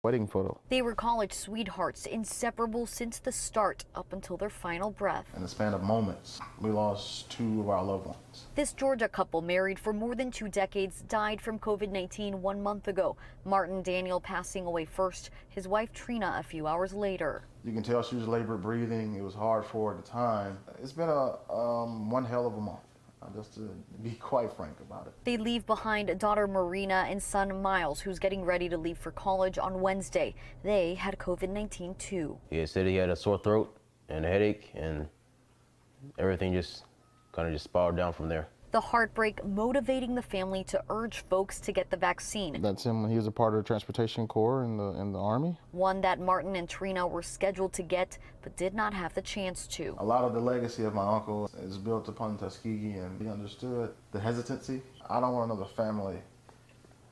wedding photo. They were college sweethearts, inseparable since the start up until their final breath. In the span of moments, we lost two of our loved ones. This Georgia couple, married for more than 2 decades, died from COVID-19 1 month ago. Martin Daniel passing away first, his wife Trina a few hours later. You can tell she was labored breathing. It was hard for her at the time. It's been one hell of a month. Just to be quite frank about it. They leave behind daughter Marina and son Miles, who's getting ready to leave for college on Wednesday. They had COVID-19 too. He said he had a sore throat and a headache, and everything just kind of spiraled down from there. The heartbreak motivating the family to urge folks to get the vaccine. That's him. He was a part of the Transportation Corps in the Army. One that Martin and Trina were scheduled to get, but did not have the chance to. A lot of the legacy of my uncle is built upon Tuskegee, and he understood the hesitancy. I don't want another family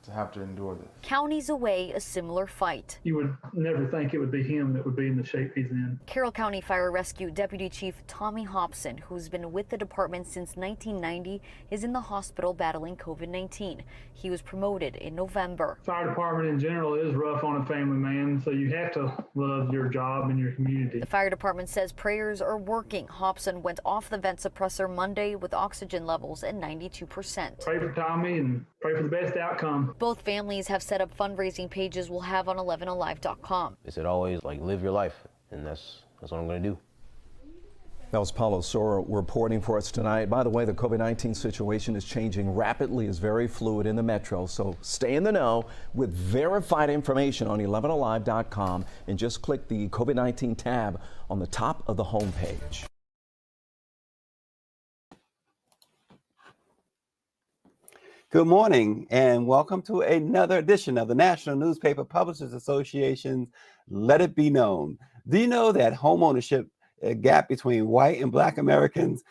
to have to endure this. Counties away, a similar fight. You would never think it would be him that would be in the shape he's in. Carroll County Fire Rescue Deputy Chief Tommy Hobson, who's been with the department since 1990, is in the hospital battling COVID-19. He was promoted in November. Fire department in general is rough on a family man, so you have to love your job and your community. The fire department says prayers are working. Hobson went off the vent suppressor Monday with oxygen levels at 92%. Pray for Tommy and pray for the best outcome. Both families have set up fundraising pages we'll have on 11alive.com. They said always, like, live your life, and that's what I'm going to do. That was Paulo Soro reporting for us tonight. By the way, the COVID-19 situation is changing rapidly, is very fluid in the metro, so stay in the know with verified information on 11alive.com and just click the COVID-19 tab on the top of the homepage. Good morning and welcome to another edition of the National Newspaper Publishers Association's Let It Be Known. Do you know that homeownership gap between white and black Americans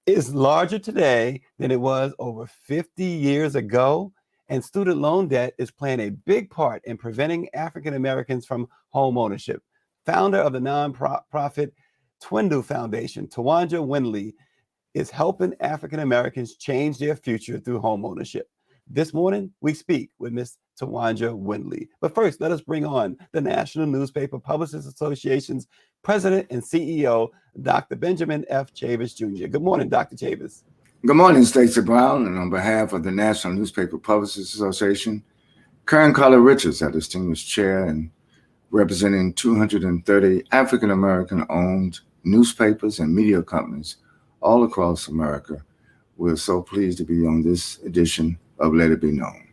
is larger today than it was over 50 years ago? And student loan debt is playing a big part in preventing African Americans from homeownership. Founder of the nonprofit Twindle Foundation, Twanja Windley, is helping African Americans change their future through homeownership. This morning, we speak with Ms. Twanja Windley. But first, let us bring on the National Newspaper Publishers Association's President and CEO, Dr. Benjamin F. Chavis Jr. Good morning, Dr. Chavis. Good morning, Stacey Brown, and on behalf of the National Newspaper Publishers Association, Karen Carla Richards, our distinguished chair and representing 230 African American owned newspapers and media companies all across America. We're so pleased to be on this edition of Let It Be Known.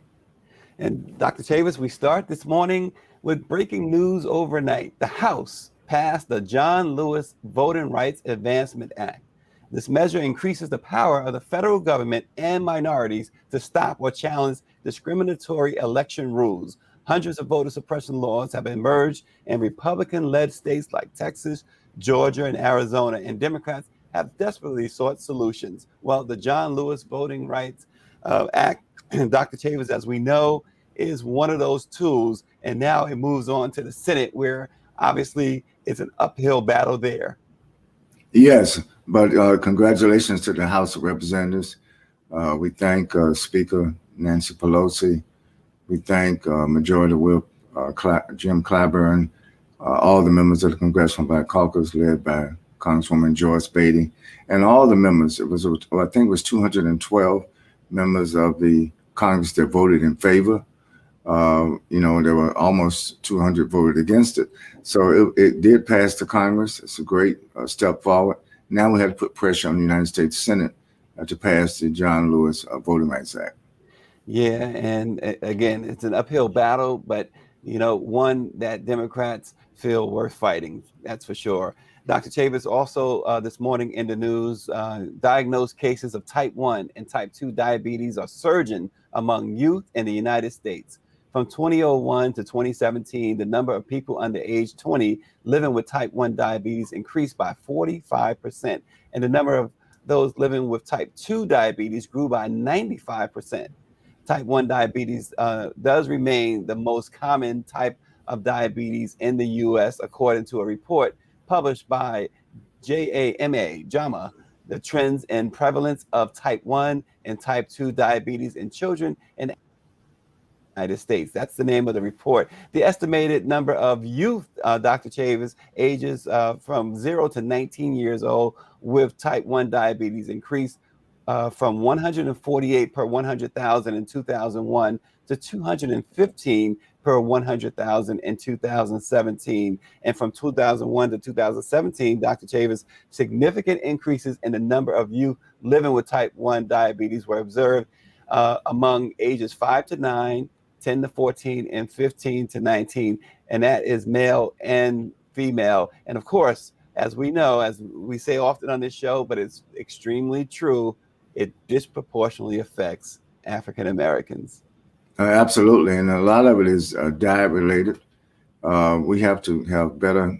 And Dr. Chavis, we start this morning with breaking news overnight. The House passed the John Lewis Voting Rights Advancement Act. This measure increases the power of the federal government and minorities to stop or challenge discriminatory election rules. Hundreds of voter suppression laws have emerged in Republican-led states like Texas, Georgia, and Arizona, and Democrats have desperately sought solutions. Well, the John Lewis Voting Rights Act, Dr. Chavis, as we know, is one of those tools, and now it moves on to the Senate, where obviously it's an uphill battle there. Yes, but congratulations to the House of Representatives. We thank Speaker Nancy Pelosi. We thank Majority Whip Jim Clyburn, all the members of the Congressional Black Caucus led by Congresswoman Joyce Beatty, and all the members. It was, I think it was 212 members of the Congress that voted in favor. There were almost 200 voted against it. So it did pass the Congress. It's a great step forward. Now we have to put pressure on the United States Senate to pass the John Lewis Voting Rights Act. Yeah, and again, it's an uphill battle, but one that Democrats feel worth fighting. That's for sure. Dr. Chavis, also this morning in the news, diagnosed cases of type 1 and type 2 diabetes are surging among youth in the United States. From 2001 to 2017, the number of people under age 20 living with type 1 diabetes increased by 45%, and the number of those living with type 2 diabetes grew by 95%. Type 1 diabetes does remain the most common type of diabetes in the U.S., according to a report published by JAMA, the trends and prevalence of type 1 and type 2 diabetes in children and United States. That's the name of the report. The estimated number of youth, Dr. Chavis, ages from 0 to 19 years old with type 1 diabetes increased from 148 per 100,000 in 2001 to 215 per 100,000 in 2017. And from 2001 to 2017, Dr. Chavis, significant increases in the number of youth living with type 1 diabetes were observed among ages 5 to 9, 10 to 14, and 15 to 19. And that is male and female. And of course, as we know, as we say often on this show, but it's extremely true, it disproportionately affects African Americans. Absolutely, and a lot of it is diet related. We have to have better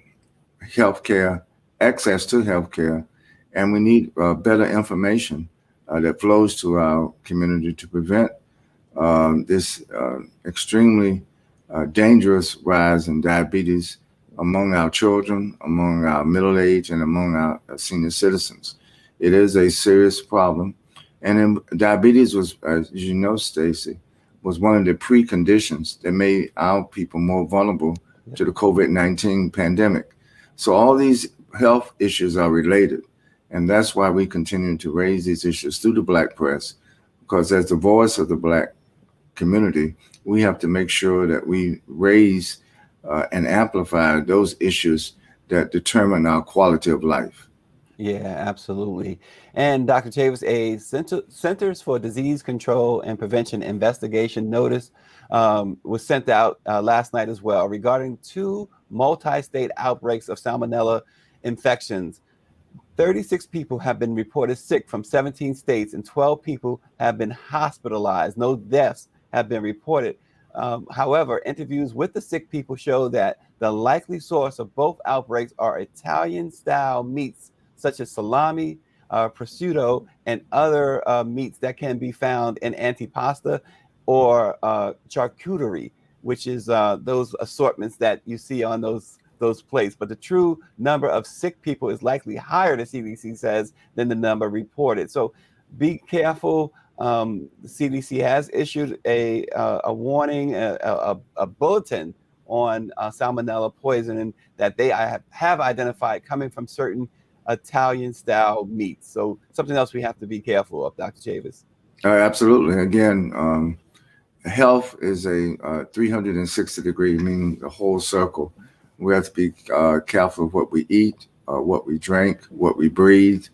health care, access to health care, and we need better information that flows to our community to prevent this extremely dangerous rise in diabetes among our children, among our middle age, and among our senior citizens. It is a serious problem. And diabetes was, as you know, Stacy, was one of the preconditions that made our people more vulnerable to the COVID-19 pandemic. So all these health issues are related. And that's why we continue to raise these issues through the Black press, because as the voice of the Black community, we have to make sure that we raise and amplify those issues that determine our quality of life. Yeah, absolutely. And Dr. Chavis, a Centers for Disease Control and Prevention investigation notice was sent out last night as well regarding 2 multi-state outbreaks of Salmonella infections. 36 people have been reported sick from 17 states and 12 people have been hospitalized. No deaths have been reported. However, interviews with the sick people show that the likely source of both outbreaks are Italian-style meats such as salami, prosciutto, and other meats that can be found in antipasta or charcuterie, which is those assortments that you see on those plates. But the true number of sick people is likely higher, the CDC says, than the number reported. So be careful. The CDC has issued a warning, a bulletin on salmonella poisoning that they have identified coming from certain Italian-style meats. So something else we have to be careful of, Dr. Chavis. Absolutely. Again, health is a 360-degree, meaning the whole circle. We have to be careful of what we eat, what we drink, what we breathe,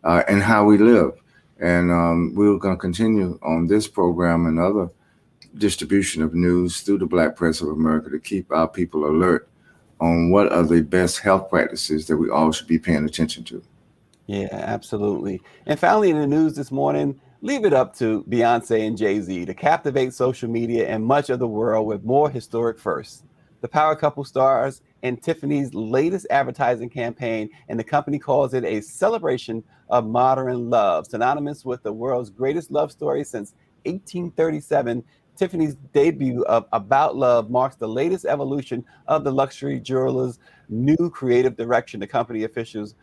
and how we live. And we're going to continue on this program and other distribution of news through the Black Press of America to keep our people alert on what are the best health practices that we all should be paying attention to. Yeah, absolutely. And finally, in the news this morning, leave it up to Beyonce and Jay-Z to captivate social media and much of the world with more historic firsts. The power couple stars in Tiffany's latest advertising campaign, and the company calls it a celebration of modern love, synonymous with the world's greatest love story since 1837. Tiffany's debut of About Love marks the latest evolution of the luxury jeweler's new creative direction, the company officials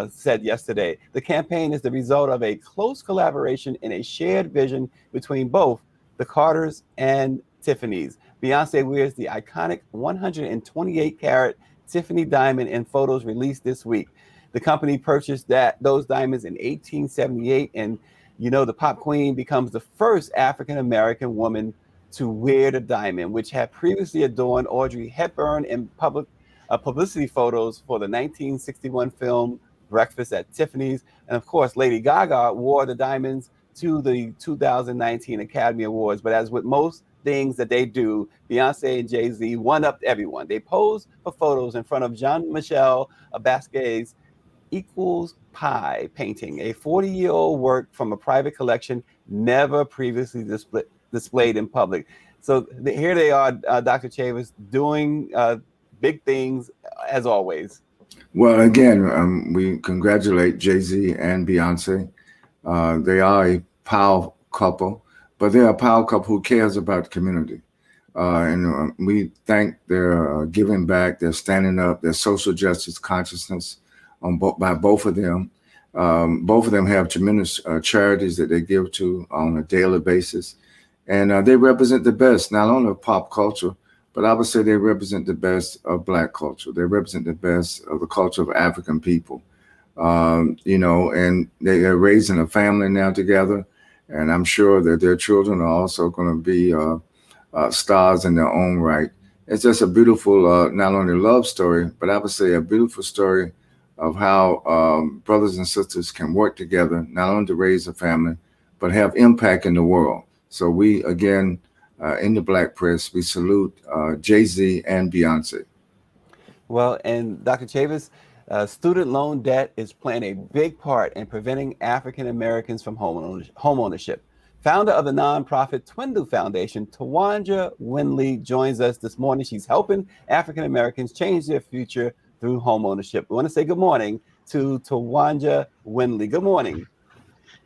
said yesterday. The campaign is the result of a close collaboration and a shared vision between both the Carters and Tiffany's. Beyonce wears the iconic 128-carat Tiffany diamond in photos released this week. The company purchased those diamonds in 1878, and you know, the pop queen becomes the first African-American woman to wear the diamond, which had previously adorned Audrey Hepburn in publicity photos for the 1961 film Breakfast at Tiffany's. And of course, Lady Gaga wore the diamonds to the 2019 Academy Awards. But as with most things that they do, Beyonce and Jay-Z one-upped everyone. They posed for photos in front of Jean-Michel Basquiat's Equals Pie painting, a 40-year-old work from a private collection never previously displayed in public. So here they are, Dr. Chavis, doing big things as always. Well, again, we congratulate Jay-Z and Beyonce. They are a power couple, but they're a power couple who cares about the community. And we thank their giving back, their standing up, their social justice consciousness by both of them. Both of them have tremendous charities that they give to on a daily basis. And they represent the best, not only of pop culture, but I would say they represent the best of Black culture. They represent the best of the culture of African people. And they are raising a family now together. And I'm sure that their children are also going to be stars in their own right. It's just a beautiful, not only love story, but I would say a beautiful story of how brothers and sisters can work together, not only to raise a family, but have impact in the world. So we, again, in the Black press, we salute Jay-Z and Beyonce. Well, and Dr. Chavis, student loan debt is playing a big part in preventing African Americans from home ownership. Founder of the nonprofit Twindle Foundation, Twanja Windley, joins us this morning. She's helping African Americans change their future through home ownership. We want to say good morning to Twanja Windley. Good morning.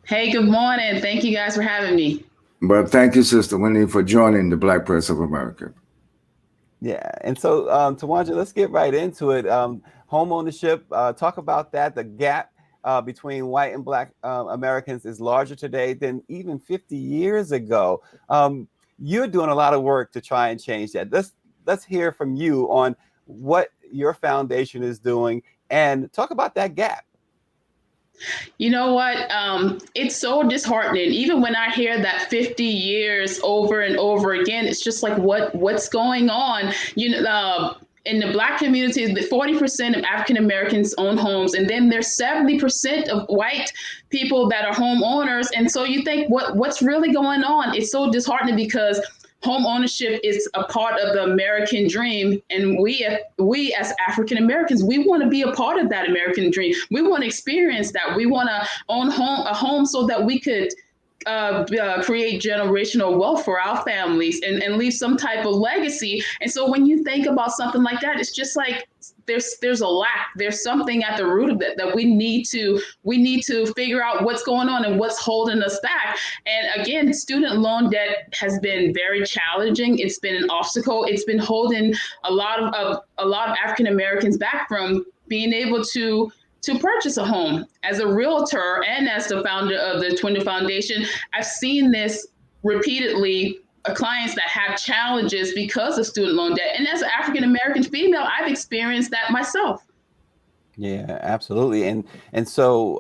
Hey, good morning. Thank you guys for having me. But thank you, Sister Windley, for joining the Black Press of America. Yeah, and so Twanja, let's get right into it. Home ownership, talk about that. The gap between white and Black Americans is larger today than even 50 years ago. You're doing a lot of work to try and change that. Let's hear from you on what your foundation is doing and talk about that gap. You know what? It's so disheartening. Even when I hear that 50 years over and over again, it's just like, what's going on? In the Black community, 40% of African Americans own homes, and then there's 70% of white people that are homeowners. And so you think, what's really going on? It's so disheartening because home ownership is a part of the American dream, and we as African Americans, we want to be a part of that American dream. We want to experience that. We want to own a home so that we could create generational wealth for our families and leave some type of legacy. And so when you think about something like that, it's just like there's a lack. There's something at the root of it that we need to figure out what's going on and what's holding us back. And again, student loan debt has been very challenging. It's been an obstacle. It's been holding a lot of African Americans back from being able to purchase a home. As a realtor and as the founder of the Twindle Foundation, I've seen this repeatedly, clients that have challenges because of student loan debt. And as an African American female, I've experienced that myself. Yeah, absolutely. And so,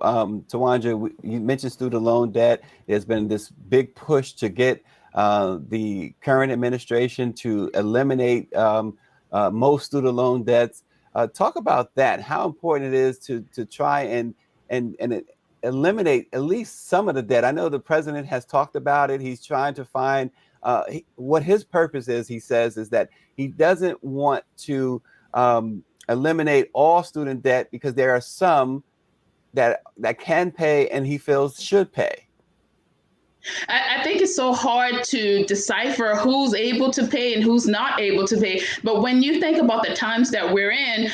Twanja, you mentioned student loan debt. There's been this big push to get the current administration to eliminate most student loan debts. Talk about that, how important it is to try and eliminate at least some of the debt. I know the president has talked about it. He's trying to find what his purpose is. He says is that he doesn't want to eliminate all student debt because there are some that can pay and he feels should pay. I think it's so hard to decipher who's able to pay and who's not able to pay. But when you think about the times that we're in,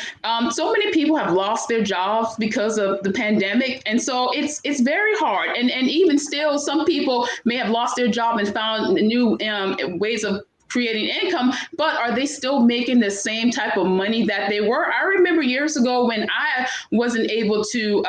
so many people have lost their jobs because of the pandemic. And so it's very hard. And even still, some people may have lost their job and found new ways of creating income, but are they still making the same type of money that they were? I remember years ago when I wasn't able to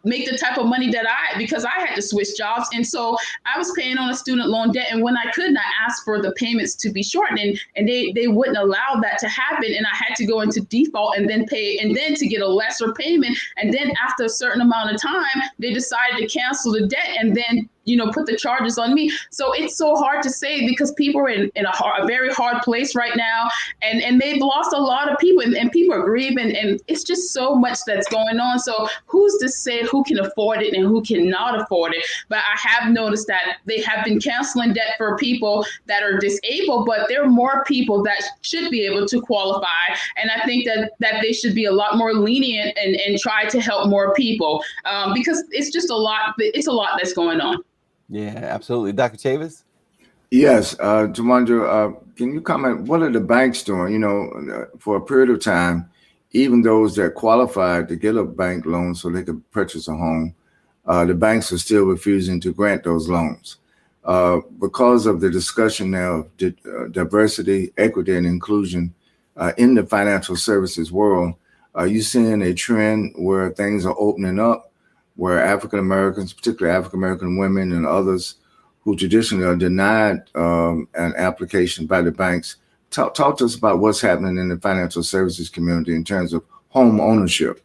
make the type of money that because I had to switch jobs. And so I was paying on a student loan debt. And when I couldn't, I asked for the payments to be shortened and they wouldn't allow that to happen. And I had to go into default and then pay and then to get a lesser payment. And then after a certain amount of time, they decided to cancel the debt and then put the charges on me. So it's so hard to say because people are in a very hard place right now, and they've lost a lot of people, and people are grieving, and it's just so much that's going on. So who's to say who can afford it and who cannot afford it? But I have noticed that they have been canceling debt for people that are disabled, but there are more people that should be able to qualify. And I think that they should be a lot more lenient and try to help more people because it's just a lot. It's a lot that's going on. Yeah, absolutely. Dr. Chavis? Yes, Twanja, can you comment, what are the banks doing? For a period of time, even those that qualified to get a bank loan so they could purchase a home, the banks are still refusing to grant those loans. Because of the discussion now of diversity, equity, and inclusion in the financial services world, are you seeing a trend where things are opening up, where African Americans, particularly African American women and others who traditionally are denied an application by the banks. Talk to us about what's happening in the financial services community in terms of home ownership.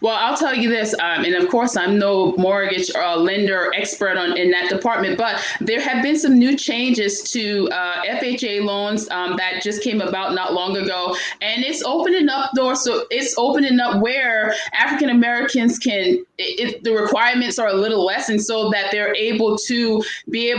Well, I'll tell you this, and of course, I'm no mortgage lender expert in that department, but there have been some new changes to FHA loans that just came about not long ago, and it's opening up doors. So it's opening up where African Americans can, the requirements are a little less, and so that they're able to get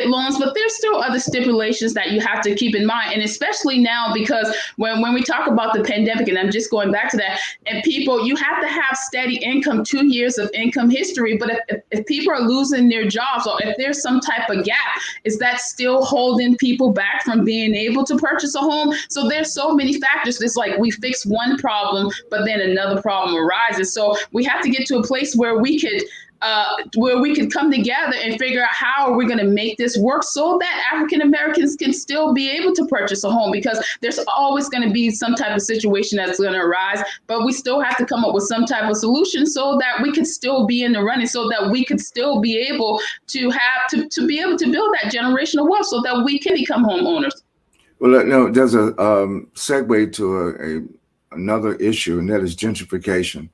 loans. But there's still other stipulations that you have to keep in mind, and especially now because when we talk about the pandemic, and I'm just going back to that. And people, you have to have steady income, 2 years of income history. But if people are losing their jobs, or if there's some type of gap, is that still holding people back from being able to purchase a home? So there's so many factors. It's like we fix one problem, but then another problem arises. So we have to get to a place where we could come together and figure out how are we going to make this work so that African Americans can still be able to purchase a home, because there's always going to be some type of situation that's going to arise, but we still have to come up with some type of solution so that we could still be in the running, so that we could still be able to be able to build that generational wealth so that we can become homeowners. Well, no, there's a segue to another issue, and that is gentrification.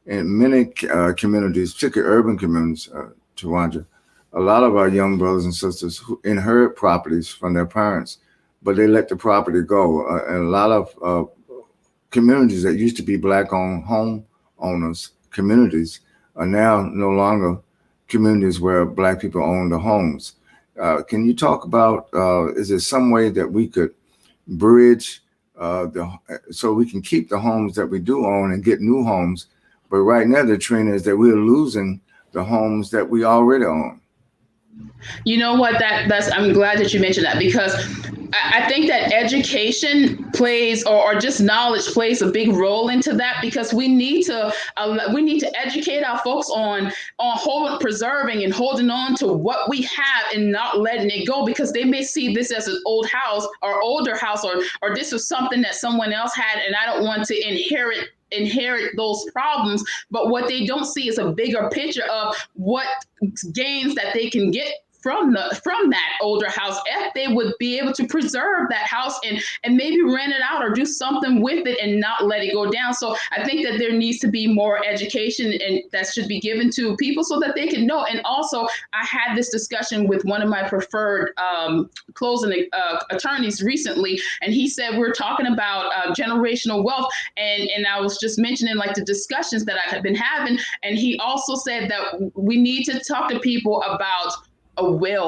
In many communities, particularly urban communities, Twanja, a lot of our young brothers and sisters who inherit properties from their parents, but they let the property go. And a lot of communities that used to be Black-owned home owners communities are now no longer communities where Black people own the homes. Can you talk about, is there some way that we could bridge so we can keep the homes that we do own and get new homes? But right now, the trend is that we're losing the homes that we already own. You know what? I'm glad that you mentioned that, because I think that education plays, or just knowledge plays a big role into that, because we need to educate our folks on preserving and holding on to what we have and not letting it go, because they may see this as an old house or older house, or this was something that someone else had, and I don't want to inherit those problems. But what they don't see is a bigger picture of what gains that they can get from that older house if they would be able to preserve that house and maybe rent it out or do something with it and not let it go down. So I think that there needs to be more education and that should be given to people so that they can know. And also, I had this discussion with one of my preferred closing attorneys recently, and he said we're talking about generational wealth, and I was just mentioning like the discussions that I have been having, and he also said that we need to talk to people about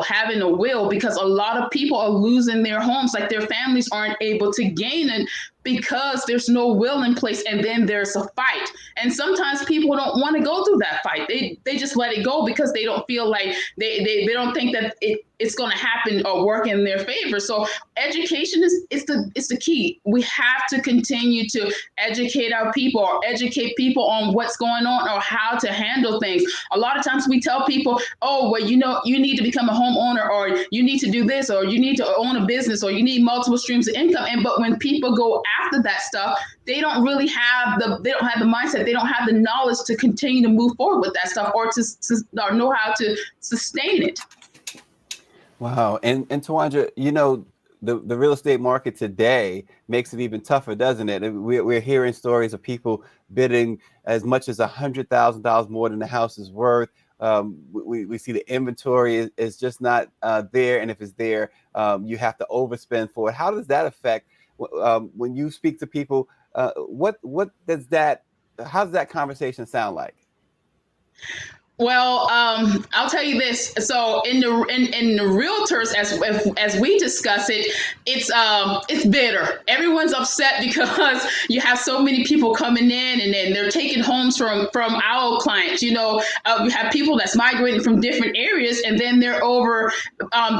having a will, because a lot of people are losing their homes, like their families aren't able to gain it because there's no will in place, and then there's a fight. And sometimes people don't want to go through that fight. They just let it go because they don't feel like they don't think that it's going to happen or work in their favor. So education is the key. We have to continue to educate our people, or educate people on what's going on or how to handle things. A lot of times we tell people, oh, well, you need to become a homeowner, or you need to do this, or you need to own a business, or you need multiple streams of income. But when people go after that stuff, they don't really have the mindset, they don't have the knowledge to continue to move forward with that stuff, or or know how to sustain it. Wow. And Twanja, the real estate market today makes it even tougher, doesn't it? We're hearing stories of people bidding as much as $100,000 more than the house is worth. We see the inventory is just not there, and if it's there, you have to overspend for it. How does that affect when you speak to people? How does that conversation sound like? Well, I'll tell you this. So in the realtors, as we discuss it, it's bitter. Everyone's upset because you have so many people coming in, and then they're taking homes from our clients. We have people that's migrating from different areas, and then they're over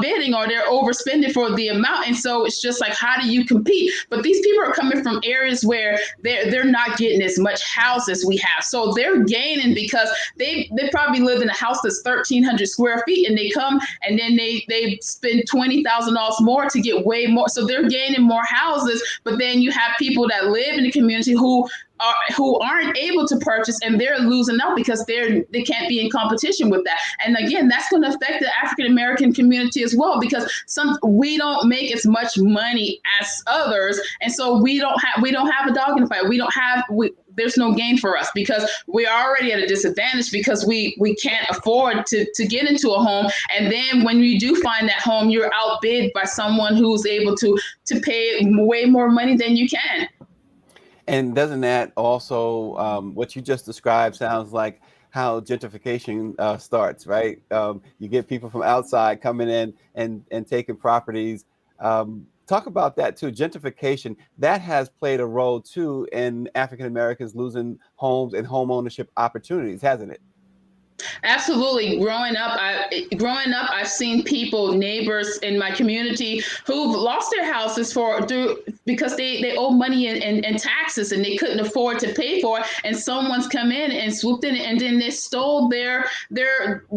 bidding, or they're overspending for the amount. And so it's just like, how do you compete? But these people are coming from areas where they're not getting as much house as we have, so they're gaining because they probably probably lived in a house that's 1,300 square feet, and they come and then they spend $20,000 more to get way more. So they're gaining more houses, but then you have people that live in the community who aren't able to purchase, and they're losing out because they can't be in competition with that. And again, that's going to affect the African American community as well, because we don't make as much money as others, and so we don't have a dog in the fight. There's no gain for us because we're already at a disadvantage because we can't afford to get into a home. And then when you do find that home, you're outbid by someone who's able to pay way more money than you can. And doesn't that also, what you just described sounds like how gentrification starts, right? You get people from outside coming in and taking properties. Talk about that too. Gentrification, that has played a role too in African Americans losing homes and home ownership opportunities, hasn't it? Absolutely. Growing up, I've seen neighbors in my community who've lost their houses because they owe money in taxes and they couldn't afford to pay for it. And someone's come in and swooped in and then they stole their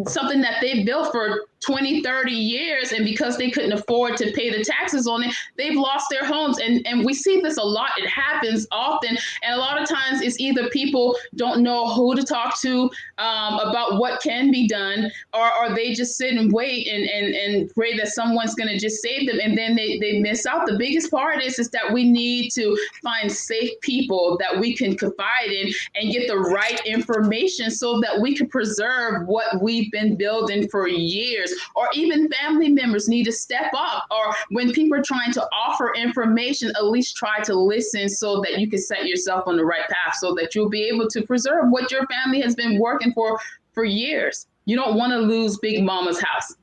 something that they built for 20, 30 years. And because they couldn't afford to pay the taxes on it, they've lost their homes. And we see this a lot. It happens often. And a lot of times it's either people don't know who to talk to about what can be done, or they just sit and wait and pray that someone's going to just save them. And then they miss out. The biggest part is that we need to find safe people that we can confide in and get the right information so that we can preserve what we've been building for years. Or even family members need to step up, or when people are trying to offer information, at least try to listen so that you can set yourself on the right path so that you'll be able to preserve what your family has been working for years. You don't want to lose Big Mama's house.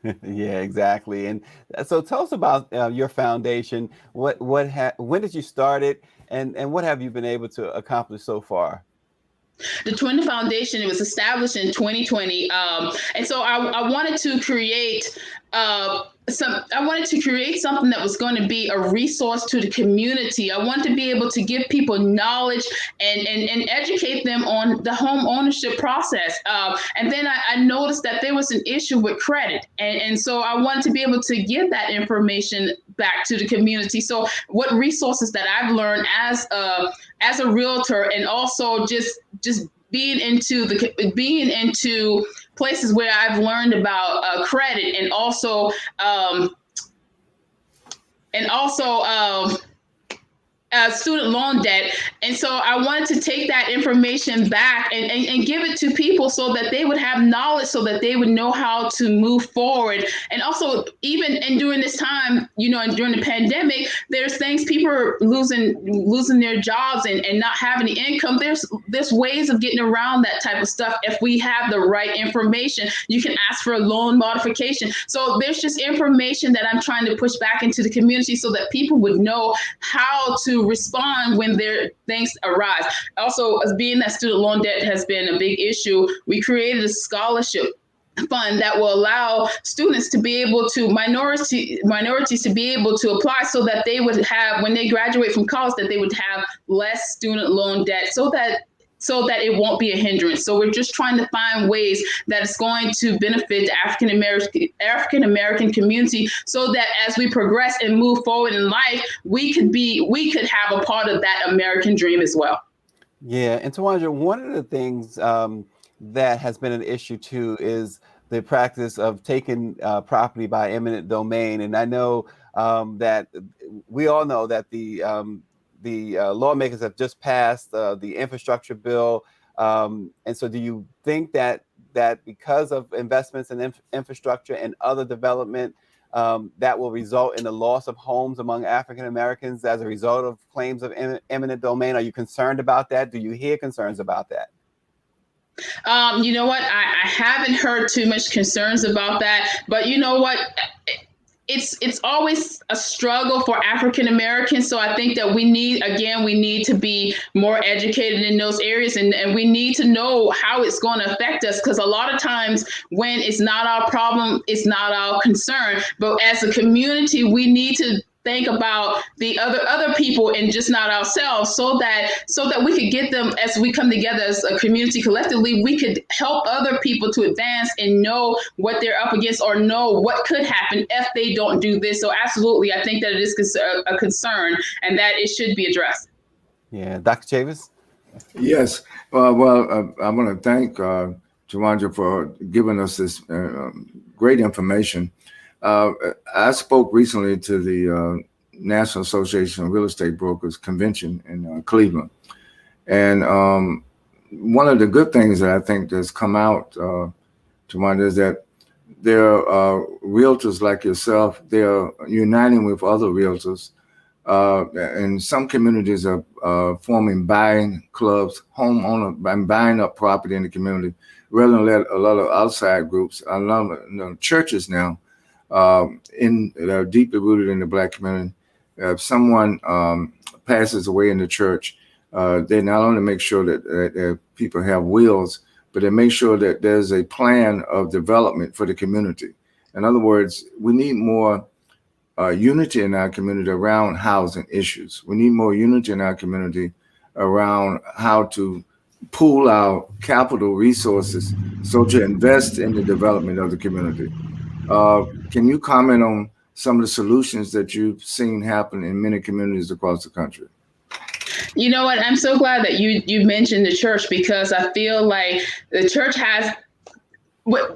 Yeah, exactly. And so tell us about your foundation. When did you start it, and what have you been able to accomplish so far? The Twindle Foundation, it was established in 2020. And so I wanted to create something that was going to be a resource to the community. I wanted to be able to give people knowledge and educate them on the home ownership process. And then I noticed that there was an issue with credit. And so I wanted to be able to give that information back to the community. So what resources that I've learned as a realtor, and also just being into places where I've learned about credit and also student loan debt. And so I wanted to take that information back and give it to people so that they would have knowledge, so that they would know how to move forward. And also, even during this time, and during the pandemic, there's things, people are losing their jobs and not having any income. There's ways of getting around that type of stuff. If we have the right information, you can ask for a loan modification. So there's just information that I'm trying to push back into the community so that people would know how to respond when things arise. Also, as being that student loan debt has been a big issue, we created a scholarship fund that will allow students to be able to, minorities to be able to apply, so that they would have, when they graduate from college, that they would have less student loan debt, so that it won't be a hindrance. So we're just trying to find ways that it's going to benefit the African American community, so that as we progress and move forward in life, we could have a part of that American dream as well. Yeah, and Twanja, one of the things that has been an issue too is the practice of taking property by eminent domain. And I know that we all know that the lawmakers have just passed the infrastructure bill. And so do you think that because of investments in infrastructure and other development, that will result in the loss of homes among African Americans as a result of claims of eminent domain? Are you concerned about that? Do you hear concerns about that? You know what? I haven't heard too much concerns about that, but you know what? It's always a struggle for African Americans. So I think that we need to be more educated in those areas, and we need to know how it's going to affect us, because a lot of times when it's not our problem, it's not our concern. But as a community, we need to think about the other people and just not ourselves, so that we could get them, as we come together as a community collectively, we could help other people to advance and know what they're up against, or know what could happen if they don't do this. So absolutely, I think that it is a concern and that it should be addressed. Yeah, Dr. Chavis? Yes. I want to thank Twanja for giving us this great information. I spoke recently to the National Association of Real Estate Brokers convention in Cleveland. And one of the good things that I think that's come out, Twanja, is that there are realtors like yourself. They are uniting with other realtors. And some communities are forming buying clubs, and buying up property in the community, rather than let a lot of outside groups, a lot of churches now, that are deeply rooted in the Black community. If someone passes away in the church, they not only make sure that people have wills, but they make sure that there's a plan of development for the community. In other words, we need more unity in our community around housing issues. We need more unity in our community around how to pool our capital resources so to invest in the development of the community. Can you comment on some of the solutions that you've seen happen in many communities across the country? You know what? I'm so glad that you mentioned the church, because I feel like the church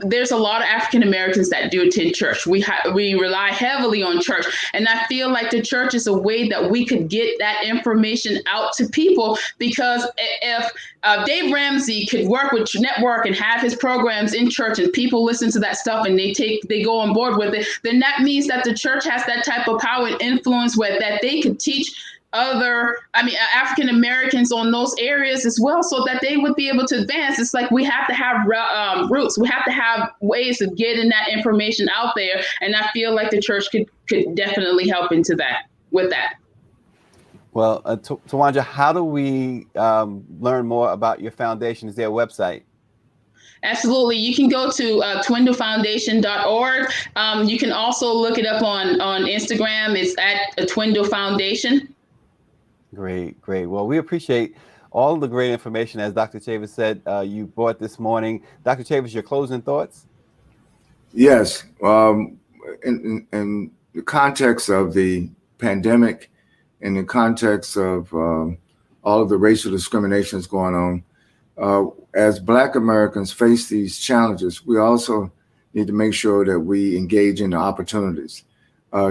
there's a lot of African Americans that do attend church. We rely heavily on church. And I feel like the church is a way that we could get that information out to people, because if Dave Ramsey could work with Network and have his programs in church and people listen to that stuff and they go on board with it, then that means that the church has that type of power and influence that they could teach African Americans on those areas as well, so that they would be able to advance. It's like we have to have roots. We have to have ways of getting that information out there. And I feel like the church could definitely help with that. Well, Twanja, how do we learn more about your foundation? Is there a website? Absolutely. You can go to twindlefoundation.org. You can also look it up on Instagram. It's at Twindle Foundation. Great. Well, we appreciate all the great information, as Dr. Chavis said, you brought this morning. Dr. Chavis, your closing thoughts? Yes. In the context of the pandemic, in the context of all of the racial discriminations going on, as Black Americans face these challenges, we also need to make sure that we engage in the opportunities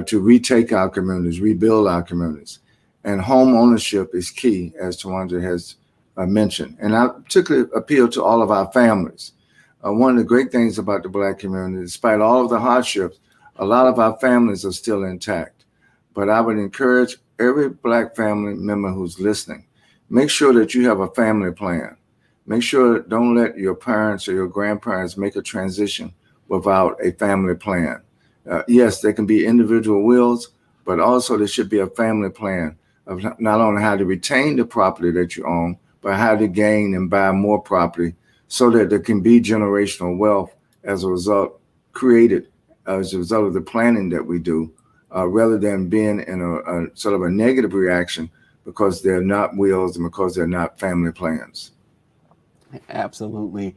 to retake our communities, rebuild our communities. And home ownership is key, as Twanja has mentioned. And I particularly appeal to all of our families. One of the great things about the Black community, despite all of the hardships, a lot of our families are still intact. But I would encourage every Black family member who's listening, make sure that you have a family plan. Make sure, don't let your parents or your grandparents make a transition without a family plan. Yes, there can be individual wills, but also there should be a family plan of not only how to retain the property that you own, but how to gain and buy more property so that there can be generational wealth as a result created as a result of the planning that we do, rather than being in a sort of a negative reaction because they're not wills and because they're not family plans. Absolutely.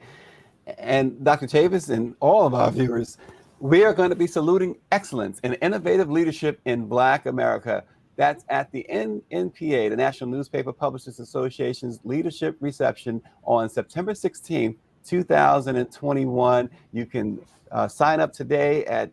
And Dr. Chavis and all of our viewers, we are going to be saluting excellence and innovative leadership in Black America. That's at the NNPA, the National Newspaper Publishers Association's leadership reception on September 16th, 2021. You can sign up today at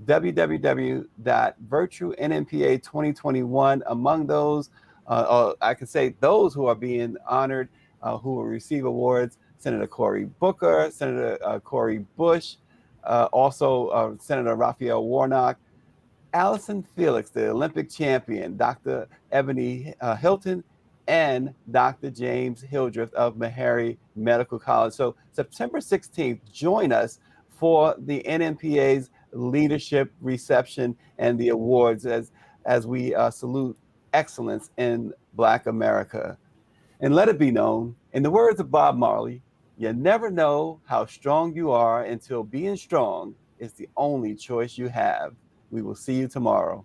www.virtuennpa2021. Among those, I can say those who are being honored, who will receive awards, Senator Cory Booker, Senator Cori Bush, also Senator Raphael Warnock, Allison Felix, the Olympic champion, Dr. Ebony Hilton, and Dr. James Hildreth of Meharry Medical College. So September 16th, join us for the NNPA's leadership reception and the awards as we salute excellence in Black America. And let it be known, in the words of Bob Marley, you never know how strong you are until being strong is the only choice you have. We will see you tomorrow.